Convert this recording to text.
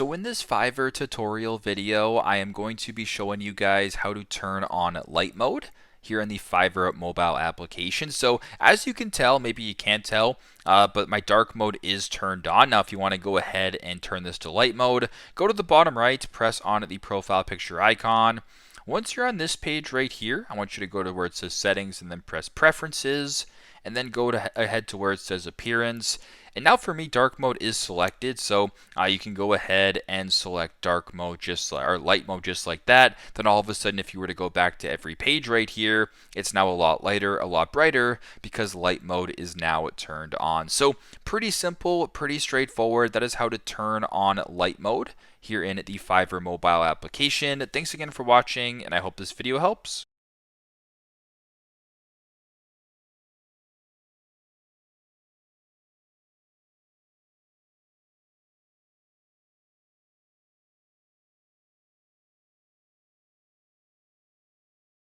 So in this Fiverr tutorial video, I am going to be showing you guys how to turn on light mode here in the Fiverr mobile application. So as you can tell, maybe you can't tell, but my dark mode is turned on. Now if you want to go ahead and turn this to light mode, go to the bottom right, press on the profile picture icon. Once you're on this page right here, I want you to go to where it says settings and then press preferences, and then go ahead to where it says appearance. And now for me, dark mode is selected, so you can go ahead and select dark mode or light mode just like that. Then all of a sudden, if you were to go back to every page right here, it's now a lot lighter, a lot brighter, because light mode is now turned on. So pretty simple, pretty straightforward. That is how to turn on light mode here in the Fiverr mobile application. Thanks again for watching, and I hope this video helps.